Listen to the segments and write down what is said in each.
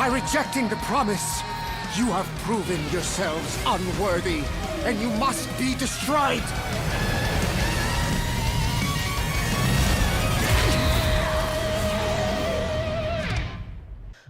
By rejecting the promise, you have proven yourselves unworthy, and you must be destroyed!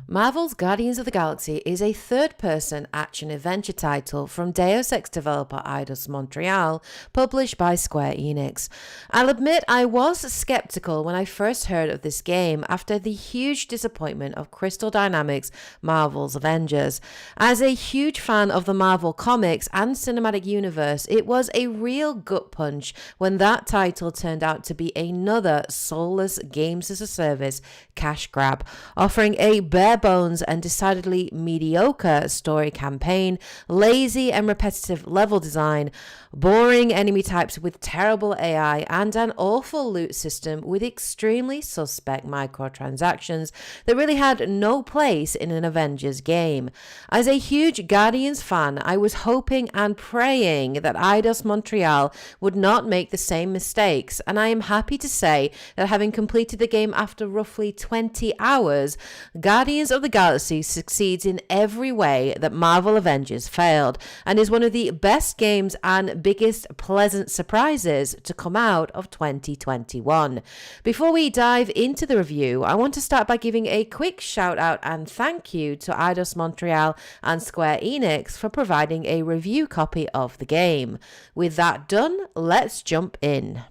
Marvel's Guardians of the Galaxy is a third-person action-adventure title from Deus Ex developer Eidos Montreal, published by Square Enix. I'll admit I was skeptical when I first heard of this game after the huge disappointment of Crystal Dynamics' Marvel's Avengers. As a huge fan of the Marvel comics and cinematic universe, it was a real gut punch when that title turned out to be another soulless games-as-a-service cash grab, offering a bare bones and decidedly mediocre story campaign, lazy and repetitive level design, boring enemy types with terrible AI, and an awful loot system with extremely suspect microtransactions that really had no place in an Avengers game. As a huge Guardians fan, I was hoping and praying that Eidos Montreal would not make the same mistakes, and I am happy to say that having completed the game after roughly 20 hours, Guardians of the Galaxy succeeds in every way that Marvel Avengers failed, and is one of the best games and biggest pleasant surprises to come out of 2021. Before we dive into the review, I want to start by giving a quick shout out and thank you to Eidos Montreal and Square Enix for providing a review copy of the game. With that done, let's jump in.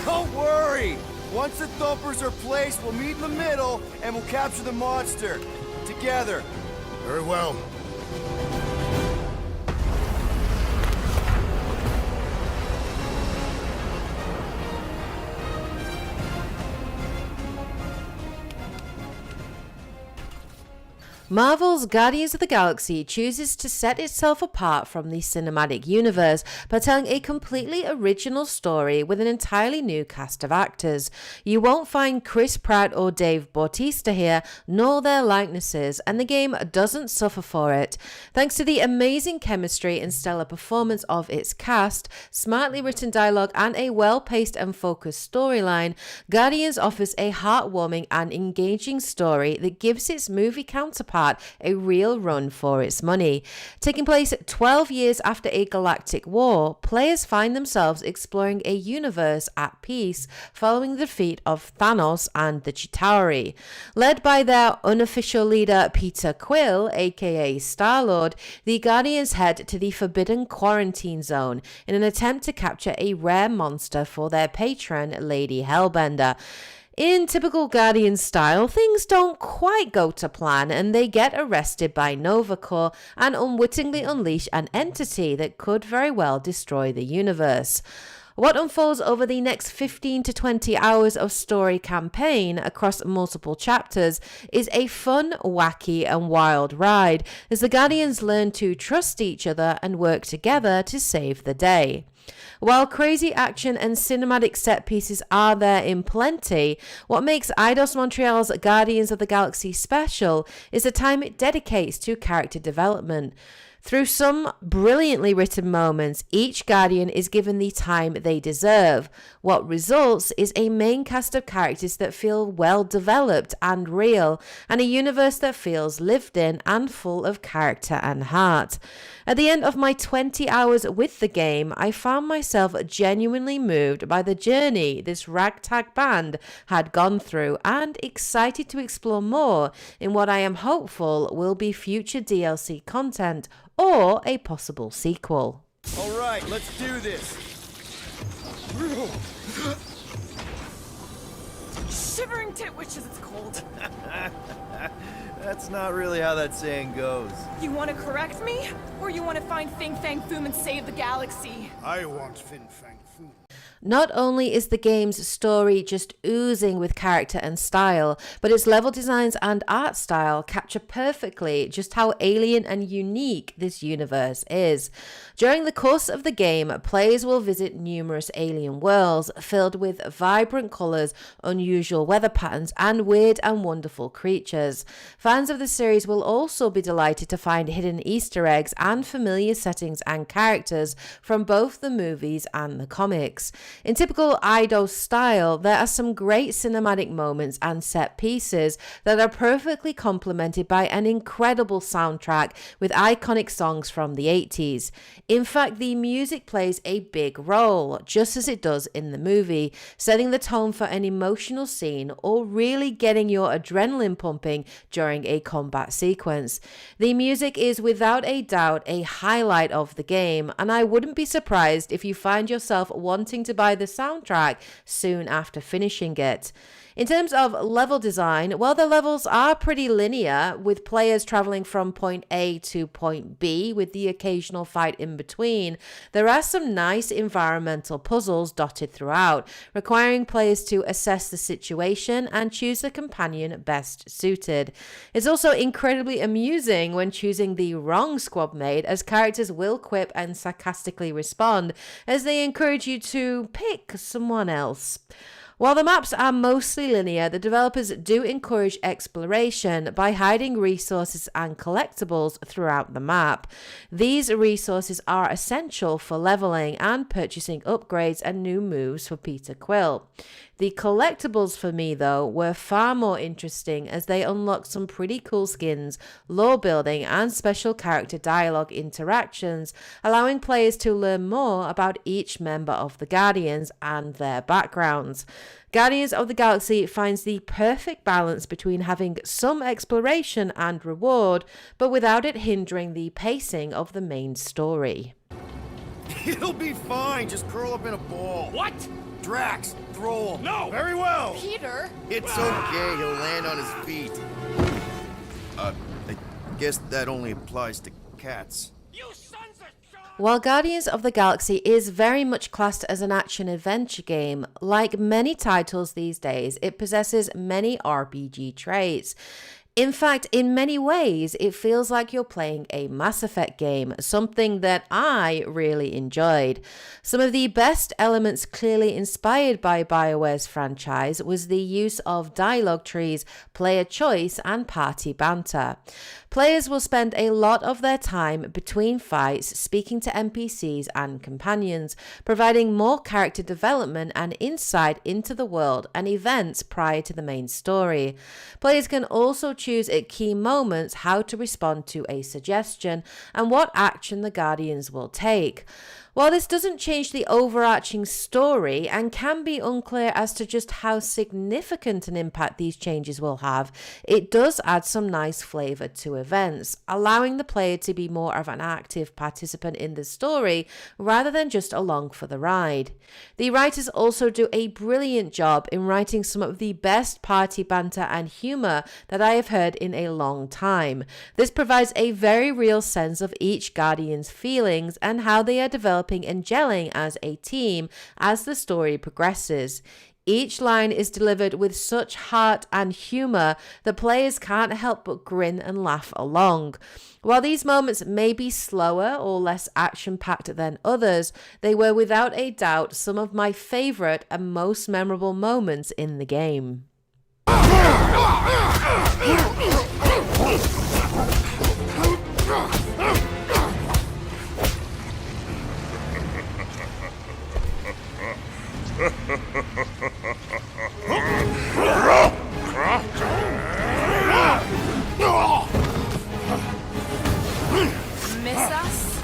Don't worry! Once the thumpers are placed, we'll meet in the middle and we'll capture the monster. Together. Very well. Marvel's Guardians of the Galaxy chooses to set itself apart from the cinematic universe by telling a completely original story with an entirely new cast of actors. You won't find Chris Pratt or Dave Bautista here, nor their likenesses, and the game doesn't suffer for it. Thanks to the amazing chemistry and stellar performance of its cast, smartly written dialogue, and a well-paced and focused storyline, Guardians offers a heartwarming and engaging story that gives its movie counterpart a real run for its money. Taking place 12 years after a galactic war, players find themselves exploring a universe at peace following the defeat of Thanos and the Chitauri. Led by their unofficial leader Peter Quill, aka Star-Lord, the Guardians head to the Forbidden Quarantine Zone in an attempt to capture a rare monster for their patron, Lady Hellbender. In typical Guardian style, things don't quite go to plan and they get arrested by Nova Corps and unwittingly unleash an entity that could very well destroy the universe. What unfolds over the next 15 to 20 hours of story campaign across multiple chapters is a fun, wacky and wild ride as the Guardians learn to trust each other and work together to save the day. While crazy action and cinematic set pieces are there in plenty, what makes Eidos Montreal's Guardians of the Galaxy special is the time it dedicates to character development. Through some brilliantly written moments, each Guardian is given the time they deserve. What results is a main cast of characters that feel well developed and real, and a universe that feels lived in and full of character and heart. At the end of my 20 hours with the game, I found myself genuinely moved by the journey this ragtag band had gone through and excited to explore more in what I am hopeful will be future DLC content or a possible sequel. All right, let's do this. Shivering titwitch as it's cold. That's not really how that saying goes. You want to correct me? Or you want to find Fin Fang Foom and save the galaxy? I want Fin Fang Foom. Not only is the game's story just oozing with character and style, but its level designs and art style capture perfectly just how alien and unique this universe is. During the course of the game, players will visit numerous alien worlds filled with vibrant colors, unusual weather patterns, and weird and wonderful creatures. Fans of the series will also be delighted to find hidden Easter eggs and familiar settings and characters from both the movies and the comics. In typical Eidos style, there are some great cinematic moments and set pieces that are perfectly complemented by an incredible soundtrack with iconic songs from the 80s. In fact, the music plays a big role, just as it does in the movie, setting the tone for an emotional scene or really getting your adrenaline pumping during a combat sequence. The music is without a doubt a highlight of the game, and I wouldn't be surprised if you find yourself wanting to buy the soundtrack soon after finishing it. In terms of level design, well, the levels are pretty linear, with players traveling from point A to point B with the occasional fight in between. There are some nice environmental puzzles dotted throughout, requiring players to assess the situation and choose the companion best suited. It's also incredibly amusing when choosing the wrong squad mate, as characters will quip and sarcastically respond as they encourage you to pick someone else. While the maps are mostly linear, the developers do encourage exploration by hiding resources and collectibles throughout the map. These resources are essential for leveling and purchasing upgrades and new moves for Peter Quill. The collectibles for me, though, were far more interesting as they unlocked some pretty cool skins, lore building, and special character dialogue interactions, allowing players to learn more about each member of the Guardians and their backgrounds. Guardians of the Galaxy finds the perfect balance between having some exploration and reward, but without it hindering the pacing of the main story. It'll be fine. Just curl up in a ball. What? Drax, throw him. No! Very well. Peter? It's okay. He'll land on his feet. I guess that only applies to cats. You sons of John! While Guardians of the Galaxy is very much classed as an action-adventure game, like many titles these days, it possesses many RPG traits. In fact, in many ways, it feels like you're playing a Mass Effect game, something that I really enjoyed. Some of the best elements clearly inspired by BioWare's franchise was the use of dialogue trees, player choice, and party banter. Players will spend a lot of their time between fights speaking to NPCs and companions, providing more character development and insight into the world and events prior to the main story. Players can also choose at key moments how to respond to a suggestion and what action the Guardians will take. While this doesn't change the overarching story and can be unclear as to just how significant an impact these changes will have, it does add some nice flavour to events, allowing the player to be more of an active participant in the story rather than just along for the ride. The writers also do a brilliant job in writing some of the best party banter and humour that I have heard in a long time. This provides a very real sense of each Guardian's feelings and how they are developing and gelling as a team as the story progresses. Each line is delivered with such heart and humour that players can't help but grin and laugh along. While these moments may be slower or less action-packed than others, they were without a doubt some of my favourite and most memorable moments in the game. Miss us?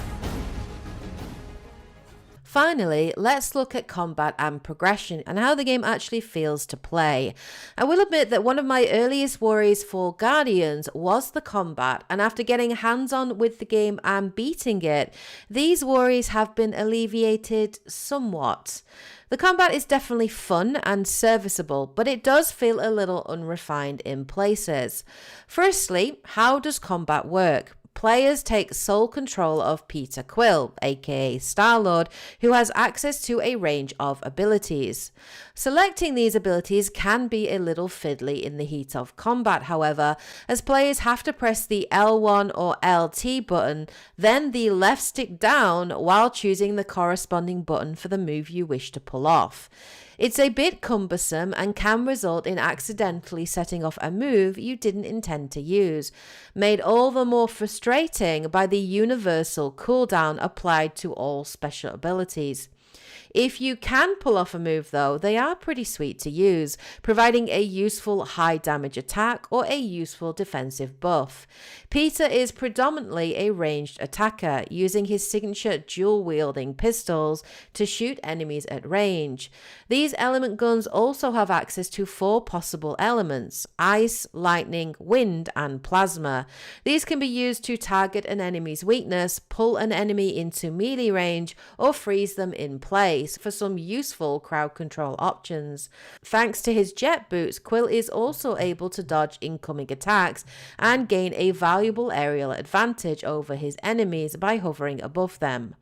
Finally, let's look at combat and progression and how the game actually feels to play. I will admit that one of my earliest worries for Guardians was the combat, and after getting hands-on with the game and beating it, these worries have been alleviated somewhat. The combat is definitely fun and serviceable, but it does feel a little unrefined in places. Firstly, how does combat work? Players take sole control of Peter Quill, aka Star-Lord, who has access to a range of abilities. Selecting these abilities can be a little fiddly in the heat of combat, however, as players have to press the L1 or LT button, then the left stick down while choosing the corresponding button for the move you wish to pull off. It's a bit cumbersome and can result in accidentally setting off a move you didn't intend to use, made all the more frustrating by the universal cooldown applied to all special abilities. If you can pull off a move though, they are pretty sweet to use, providing a useful high damage attack or a useful defensive buff. Peter is predominantly a ranged attacker, using his signature dual-wielding pistols to shoot enemies at range. These element guns also have access to 4 possible elements: ice, lightning, wind, and plasma. These can be used to target an enemy's weakness, pull an enemy into melee range, or freeze them in place for some useful crowd control options. Thanks to his jet boots, Quill is also able to dodge incoming attacks and gain a valuable aerial advantage over his enemies by hovering above them.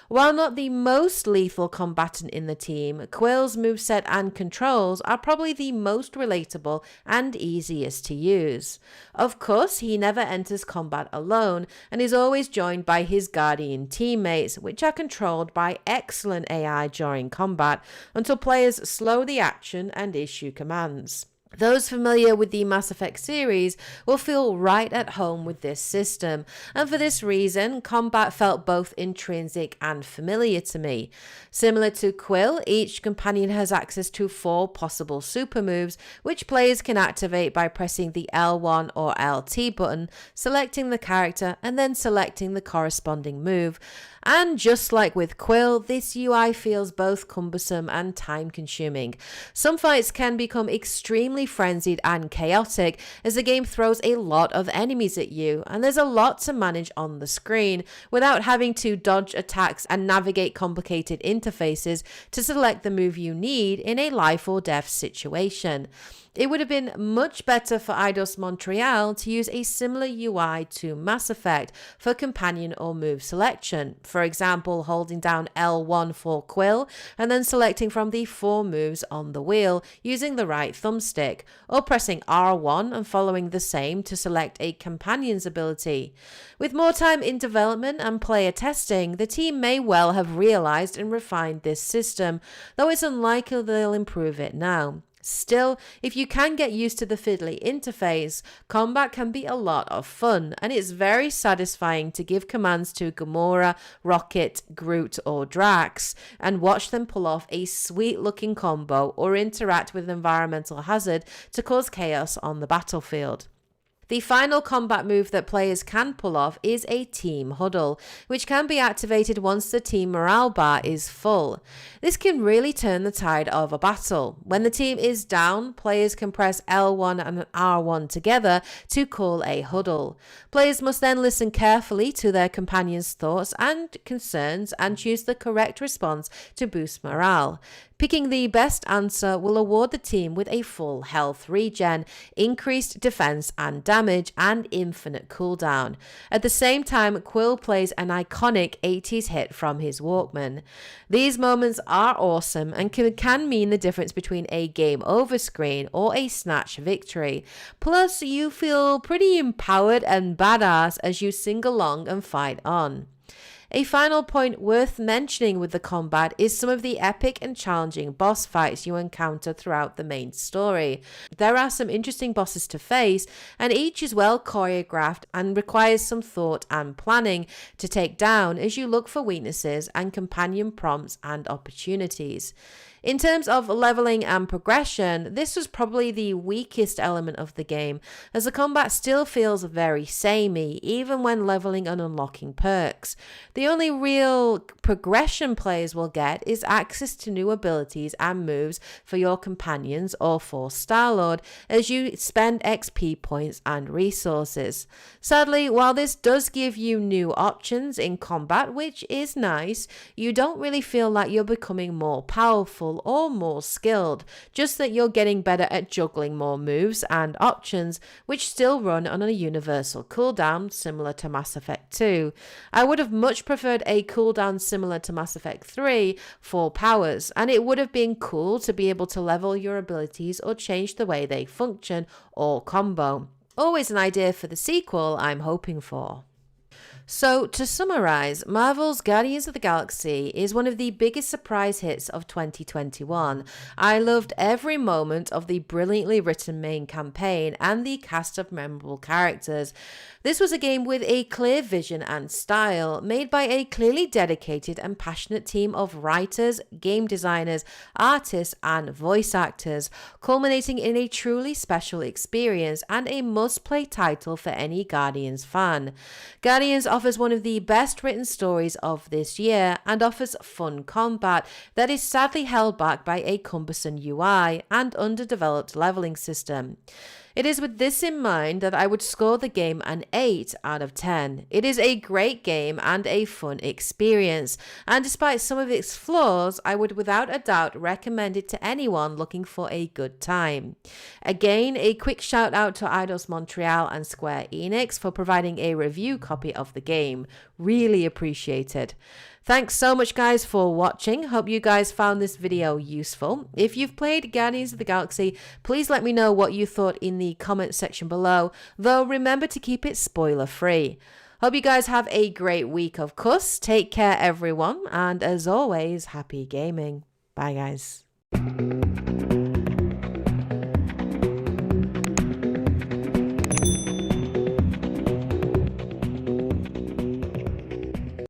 While not the most lethal combatant in the team, Quill's moveset and controls are probably the most relatable and easiest to use. Of course, he never enters combat alone and is always joined by his Guardian teammates, which are controlled by excellent AI during combat until players slow the action and issue commands. Those familiar with the Mass Effect series will feel right at home with this system, and for this reason, combat felt both intrinsic and familiar to me. Similar to Quill, each companion has access to 4 possible super moves, which players can activate by pressing the L1 or LT button, selecting the character, and then selecting the corresponding move. And just like with Quill, this UI feels both cumbersome and time-consuming. Some fights can become extremely frenzied and chaotic as the game throws a lot of enemies at you, and there's a lot to manage on the screen without having to dodge attacks and navigate complicated interfaces to select the move you need in a life or death situation. It would have been much better for Eidos Montreal to use a similar UI to Mass Effect for companion or move selection. For example, holding down L1 for Quill and then selecting from the 4 moves on the wheel using the right thumbstick, or pressing R1 and following the same to select a companion's ability. With more time in development and player testing, the team may well have realized and refined this system, though it's unlikely they'll improve it now. Still, if you can get used to the fiddly interface, combat can be a lot of fun, and it's very satisfying to give commands to Gamora, Rocket, Groot, or Drax and watch them pull off a sweet looking combo or interact with an environmental hazard to cause chaos on the battlefield. The final combat move that players can pull off is a team huddle, which can be activated once the team morale bar is full. This can really turn the tide of a battle. When the team is down, players can press L1 and R1 together to call a huddle. Players must then listen carefully to their companions' thoughts and concerns and choose the correct response to boost morale. Picking the best answer will award the team with a full health regen, increased defense and damage, and infinite cooldown. At the same time, Quill plays an iconic 80s hit from his Walkman. These moments are awesome and can mean the difference between a game over screen or a snatch victory. Plus, you feel pretty empowered and badass as you sing along and fight on. A final point worth mentioning with the combat is some of the epic and challenging boss fights you encounter throughout the main story. There are some interesting bosses to face, and each is well choreographed and requires some thought and planning to take down as you look for weaknesses and companion prompts and opportunities. In terms of leveling and progression, this was probably the weakest element of the game, as the combat still feels very samey, even when leveling and unlocking perks. The only real progression players will get is access to new abilities and moves for your companions or for Star-Lord as you spend XP points and resources. Sadly, while this does give you new options in combat, which is nice, you don't really feel like you're becoming more powerful or more skilled, just that you're getting better at juggling more moves and options, which still run on a universal cooldown similar to Mass Effect 2. I would have much preferred a cooldown similar to Mass Effect 3 for powers, and it would have been cool to be able to level your abilities or change the way they function or combo. Always an idea for the sequel I'm hoping for. So, to summarize, Marvel's Guardians of the Galaxy is one of the biggest surprise hits of 2021. I loved every moment of the brilliantly written main campaign and the cast of memorable characters. This was a game with a clear vision and style, made by a clearly dedicated and passionate team of writers, game designers, artists, and voice actors, culminating in a truly special experience and a must-play title for any Guardians fan. Guardians offers one of the best written stories of this year and offers fun combat that is sadly held back by a cumbersome UI and underdeveloped leveling system. It is with this in mind that I would score the game an 8 out of 10. It is a great game and a fun experience, and despite some of its flaws, I would without a doubt recommend it to anyone looking for a good time. Again, a quick shout out to Eidos Montreal and Square Enix for providing a review copy of the game. Really appreciated. Thanks so much guys for watching. Hope you guys found this video useful. If you've played Guardians of the Galaxy, please let me know what you thought in the comment section below, though remember to keep it spoiler free. Hope you guys have a great week of course. Take care everyone, and as always, happy gaming. Bye guys.